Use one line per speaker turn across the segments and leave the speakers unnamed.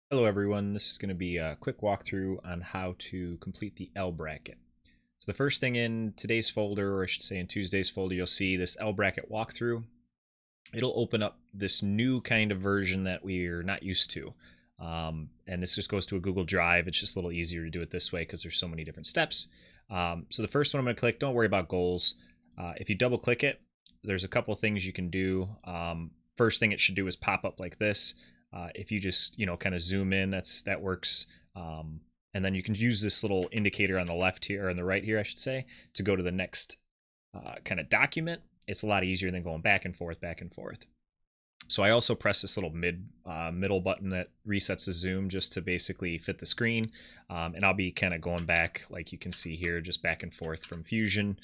Hello everyone, this is going to be a quick walkthrough on how to complete the L bracket. So the first thing in today's folder, or I should say in Tuesday's folder, you'll see this L bracket walkthrough. It'll open up this new kind of version that we're not used to. And this just goes to a Google Drive. It's just a little easier to do it this way because there's so many different steps. So the first one I'm going to click, don't worry about goals. If you double click it, there's a couple things you can do. First thing it should do is pop up like this. If you just, kind of zoom in, that works. And then you can use this little indicator on the left here, or on the right here, I should say, to go to the next kind of document. It's a lot easier than going back and forth, back and forth. So I also press this little middle button that resets the zoom just to basically fit the screen. And I'll be kind of going back, like you can see here, just back and forth from Fusion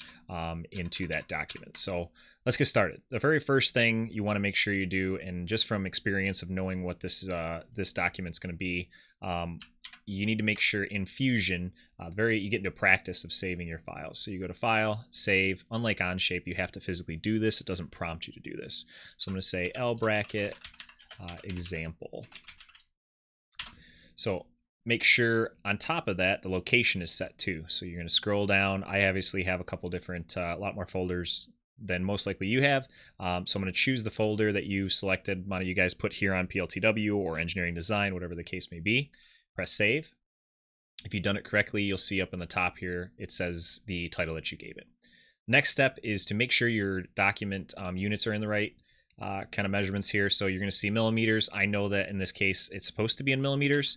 into that document. So let's get started. The very first thing you want to make sure you do, and just from experience of knowing what this document's going to be, you need to make sure in Fusion, you get into practice of saving your files. So you go to File, Save. Unlike Onshape, you have to physically do this. It doesn't prompt you to do this. So I'm going to say L bracket example. So make sure on top of that, the location is set too. So you're going to scroll down. I obviously have a couple different, a lot more folders than most likely you have. So I'm going to choose the folder that you selected. One of you guys put here on PLTW or engineering design, whatever the case may be. Press save. If you've done it correctly, you'll see up in the top here, it says the title that you gave it. Next step is to make sure your document units are in the right kind of measurements here. So you're going to see millimeters. I know that in this case, it's supposed to be in millimeters.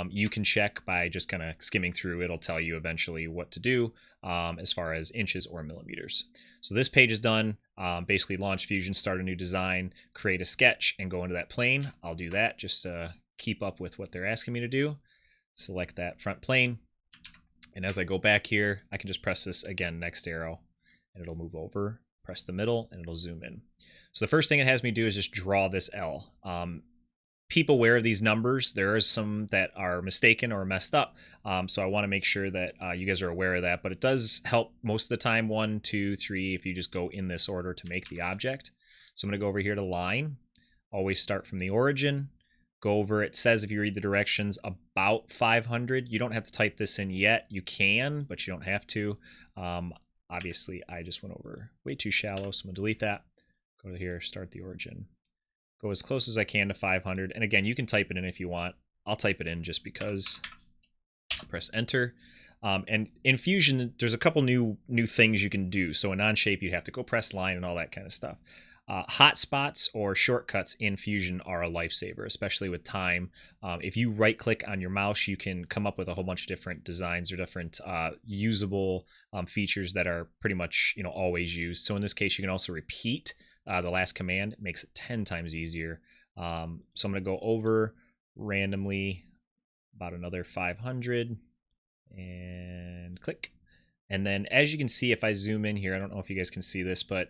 You can check by just kind of skimming through. It'll tell you eventually what to do as far as inches or millimeters. So this page is done. Basically launch Fusion, start a new design, create a sketch, and go into that plane. I'll do that just to keep up with what they're asking me to do. Select that front plane. And as I go back here, I can just press this again, next arrow, and it'll move over. Press the middle and it'll zoom in. So the first thing it has me do is just draw this L. People aware of these numbers. There are some that are mistaken or messed up. So I want to make sure that you guys are aware of that, but it does help most of the time, 1, 2, 3, if you just go in this order to make the object. So I'm going to go over here to line, always start from the origin, go over, it says if you read the directions, about 500. You don't have to type this in yet. You can, but you don't have to. Obviously, I just went over way too shallow, so I'm going to delete that. Go to here, start the origin. Go as close as I can to 500. And again, you can type it in if you want. I'll type it in just because. Press enter. And in Fusion, there's a couple new things you can do. So in Onshape, you have to go press line and all that kind of stuff. Hotspots or shortcuts in Fusion are a lifesaver, especially with time. If you right click on your mouse, you can come up with a whole bunch of different designs or different usable features that are pretty much always used. So in this case, you can also repeat the last command. It makes it 10 times easier. So I'm going to go over randomly about another 500 and click. And then as you can see, if I zoom in here, I don't know if you guys can see this, but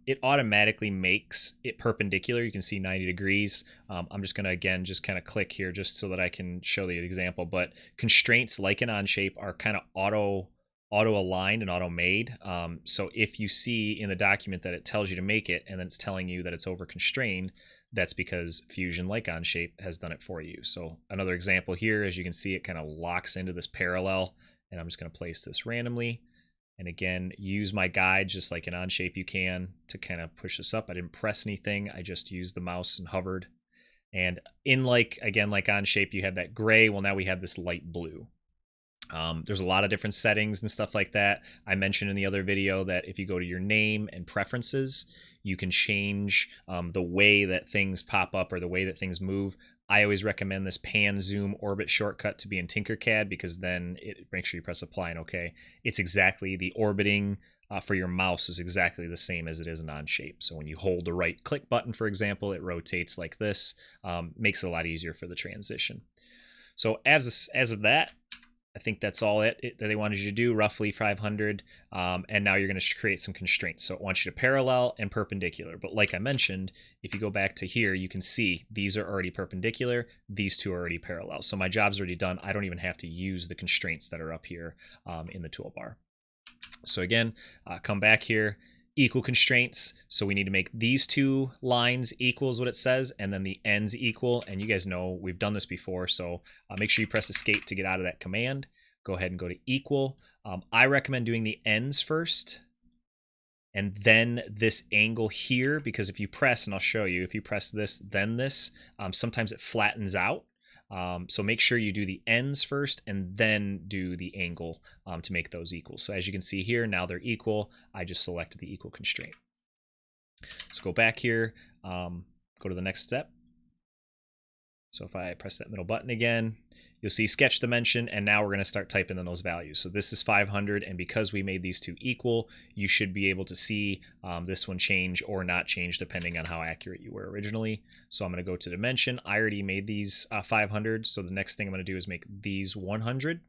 it automatically makes it perpendicular. You can see 90 degrees. I'm just going to, again, just kind of click here just so that I can show the example. But constraints like in Onshape are kind of auto aligned and auto made. So if you see in the document that it tells you to make it and then it's telling you that it's over constrained, that's because Fusion, like Onshape, has done it for you. So another example here, as you can see, it kind of locks into this parallel, and I'm just going to place this randomly. And again, use my guide just like in Onshape you can to kind of push this up. I didn't press anything. I just used the mouse and hovered. And in like Onshape, you have that gray. Well, now we have this light blue. There's a lot of different settings and stuff like that. I mentioned in the other video that if you go to your name and preferences, you can change the way that things pop up or the way that things move. I always recommend this pan, zoom, orbit shortcut to be in Tinkercad because then make sure you press apply and OK. It's exactly the orbiting for your mouse is exactly the same as it is in Onshape. So when you hold the right click button, for example, it rotates like this. Makes it a lot easier for the transition. So as of that, I think that's all that they wanted you to do, roughly 500. And now you're going to create some constraints. So it wants you to parallel and perpendicular. But like I mentioned, if you go back to here, you can see these are already perpendicular. These two are already parallel. So my job's already done. I don't even have to use the constraints that are up here in the toolbar. So again, come back here. equal constraints. So we need to make these two lines equal is what it says, and then the ends equal. And you guys know we've done this before, so make sure you press escape to get out of that command. Go ahead and go to equal. I recommend doing the ends first and then this angle here, because if you press, and I'll show you, if you press this, then this, sometimes it flattens out. So make sure you do the ends first and then do the angle to make those equal. So as you can see here, now they're equal. I just selected the equal constraint. Let's go back here, go to the next step. So if I press that middle button again, you'll see sketch dimension, and now we're going to start typing in those values. So this is 500, and because we made these two equal, you should be able to see this one change or not change depending on how accurate you were originally. So I'm going to go to dimension. I already made these 500, so the next thing I'm going to do is make these 100.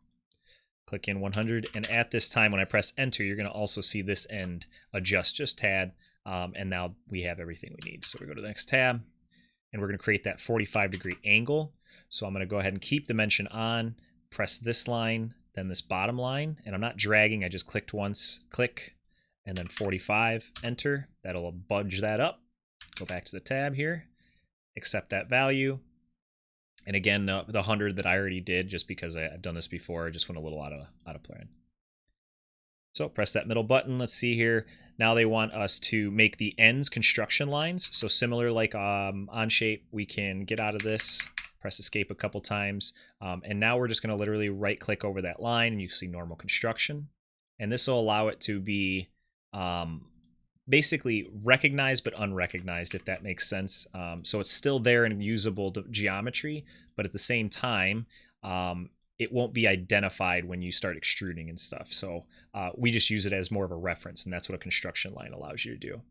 Click in 100, and at this time when I press enter, you're going to also see this end adjust just a tad, and now we have everything we need. So we go to the next tab, and we're going to create that 45-degree angle. So I'm going to go ahead and keep dimension on, press this line, then this bottom line, and I'm not dragging, I just clicked once, click, and then 45, enter. That'll budge that up. Go back to the tab here, accept that value. And again, the 100 that I already did, just because I've done this before, I just went a little out of plan. So press that middle button. Let's see here. Now they want us to make the ends construction lines. So similar like on shape, we can get out of this, press escape a couple times. And now we're just going to literally right click over that line, and you see normal construction. And this will allow it to be basically recognized but unrecognized, if that makes sense. So it's still there in usable geometry, but at the same time, it won't be identified when you start extruding and stuff. So we just use it as more of a reference, and that's what a construction line allows you to do.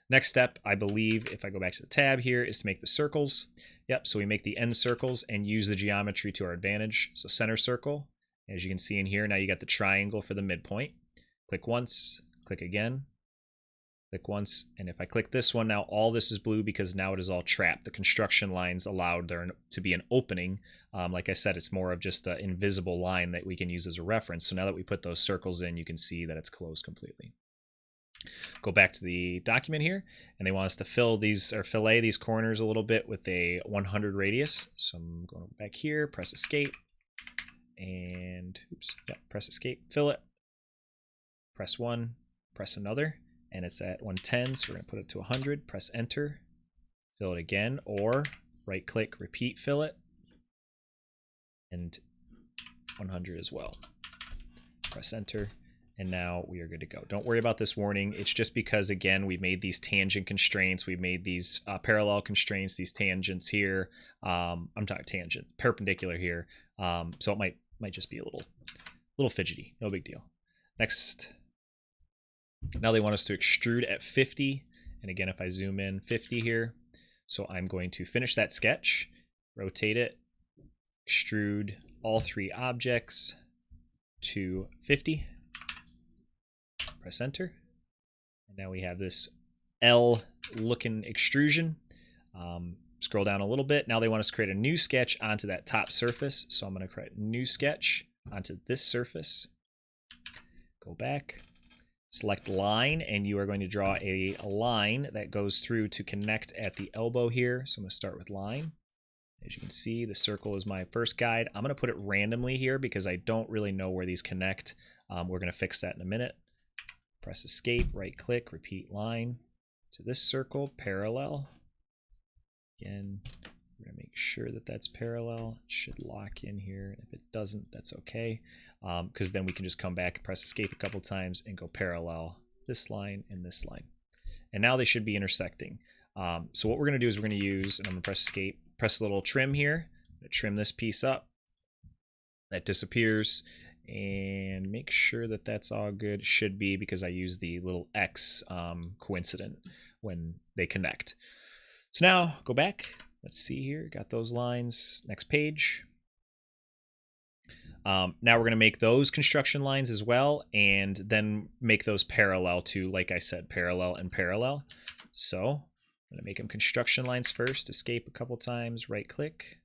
Next step, I believe, if I go back to the tab here, is to make the circles. Yep, so we make the end circles and use the geometry to our advantage. So center circle, as you can see in here, now you got the triangle for the midpoint. Click once, click again, click once, and if I click this one, now all this is blue because now it is all trapped. The construction lines allowed there to be an opening. Like I said, it's more of just an invisible line that we can use as a reference. So now that we put those circles in, you can see that it's closed completely. Go back to the document here, and they want us to fillet these corners a little bit with a 100 radius. So I'm going back here, press escape, and press escape, fill it, press one, press another, and it's at 110, so we're going to put it to 100, press enter, fill it again, or right click, repeat, fill it, and 100 as well. Press enter, and now we are good to go. Don't worry about this warning. It's just because, again, we made these tangent constraints. We've made these parallel constraints, these tangents here. I'm talking tangent, perpendicular here. So it might just be a little fidgety. No big deal. Next. Now they want us to extrude at 50. And again, if I zoom in 50 here. So I'm going to finish that sketch, rotate it, extrude all three objects to 50. Press enter. And now we have this L looking extrusion. Scroll down a little bit. Now they want us to create a new sketch onto that top surface. So I'm going to create a new sketch onto this surface. Go back, select line, and you are going to draw a line that goes through to connect at the elbow here. So I'm going to start with line. As you can see, the circle is my first guide. I'm going to put it randomly here because I don't really know where these connect. We're going to fix that in a minute. Press escape, right click, repeat line to this circle, parallel. Again, we're going to make sure that that's parallel. It should lock in here. If it doesn't, that's okay. Because then we can just come back and press escape a couple times and go parallel this line and this line. And now they should be intersecting. So what we're going to do is we're going to use, and I'm going to press escape, press a little trim here. I'm going to trim this piece up. That disappears. And make sure that that's all good. It should be, because I use the little X coincident when they connect. So now go back. Let's see here. Got those lines. Next page. Now we're going to make those construction lines as well, and then make those parallel to, like I said, parallel and parallel. So I'm going to make them construction lines first. Escape a couple times. Right click.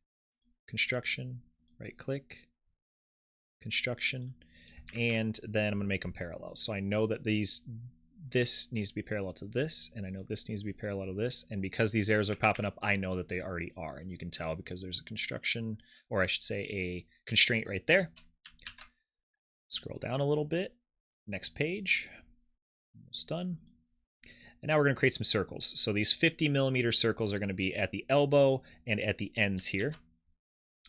Construction. Right click. Construction, and then I'm going to make them parallel. So I know that this needs to be parallel to this, and I know this needs to be parallel to this, and because these arrows are popping up, I know that they already are, and you can tell because there's a construction, or I should say a constraint right there. Scroll down a little bit, next page, almost done. And now we're going to create some circles. So these 50 millimeter circles are going to be at the elbow and at the ends here.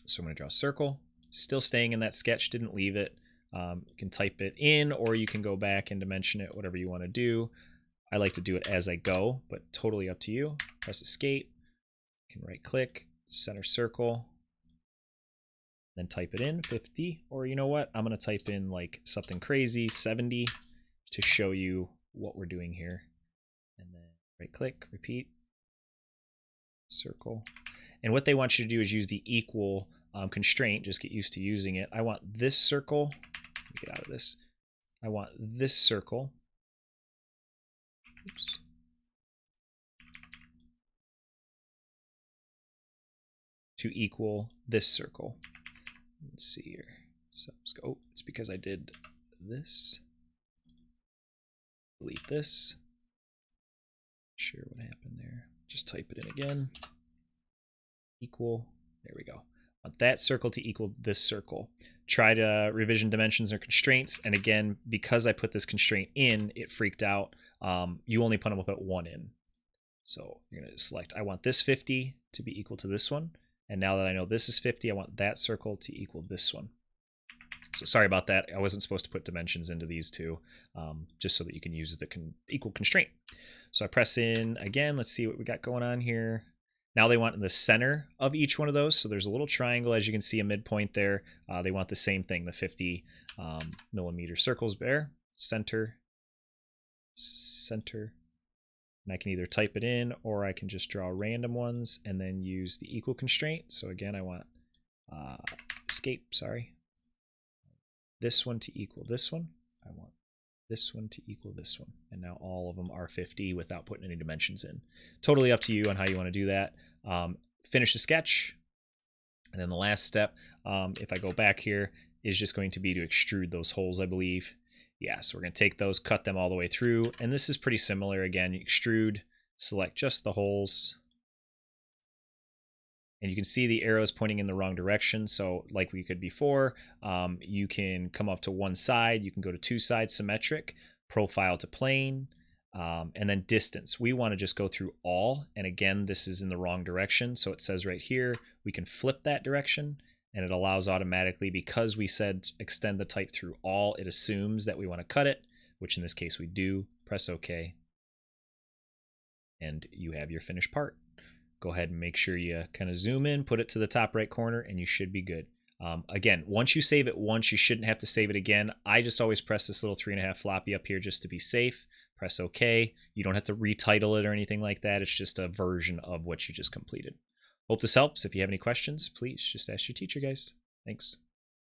So I'm going to draw a circle, still staying in that sketch, didn't leave it. You can type it in, or you can go back and dimension it, whatever you want to do. I like to do it as I go, but totally up to you. Press escape, you can right click, center circle, then type it in 50, or you know what? I'm going to type in like something crazy, 70, to show you what we're doing here. And then right click, repeat, circle. And what they want you to do is use the equal constraint. Just get used to using it. I want this circle. Let me get out of this. I want this circle. Oops. To equal this circle. Let's see here. So let's go. Oh, it's because I did this. Delete this. Not sure what happened there. Just type it in again. Equal. There we go. Want that circle to equal this circle. Try to revision dimensions or constraints, and again, because I put this constraint in, it freaked out. You only put them up at one in. So you're going to select, I want this 50 to be equal to this one, and now that I know this is 50, I want that circle to equal this one. So sorry about that. I wasn't supposed to put dimensions into these two, just so that you can use the equal constraint. So I press in again. Let's see what we got going on here. Now they want the center of each one of those. So there's a little triangle, as you can see, a midpoint there. They want the same thing, the 50 millimeter circles there. Center, center. And I can either type it in, or I can just draw random ones and then use the equal constraint. So again, I want escape, sorry. This one to equal this one. I want this one to equal this one. And now all of them are 50 without putting any dimensions in. Totally up to you on how you want to do that. Finish the sketch. And then the last step, if I go back here, is just going to be to extrude those holes, I believe. Yeah, so we're going to take those, cut them all the way through. And this is pretty similar. Again, you extrude, select just the holes. And you can see the arrows pointing in the wrong direction. So like we could before, you can come up to one side. You can go to two sides, symmetric, profile to plane, and then distance. We want to just go through all. And again, this is in the wrong direction. So it says right here, we can flip that direction. And it allows automatically, because we said extend the type through all, it assumes that we want to cut it, which in this case we do. Press OK. And you have your finished part. Go ahead and make sure you kind of zoom in, put it to the top right corner, and you should be good. Again, once you save it once, you shouldn't have to save it again. I just always press this little 3.5 floppy up here just to be safe. Press OK. You don't have to retitle it or anything like that. It's just a version of what you just completed. Hope this helps. If you have any questions, please just ask your teacher, guys. Thanks.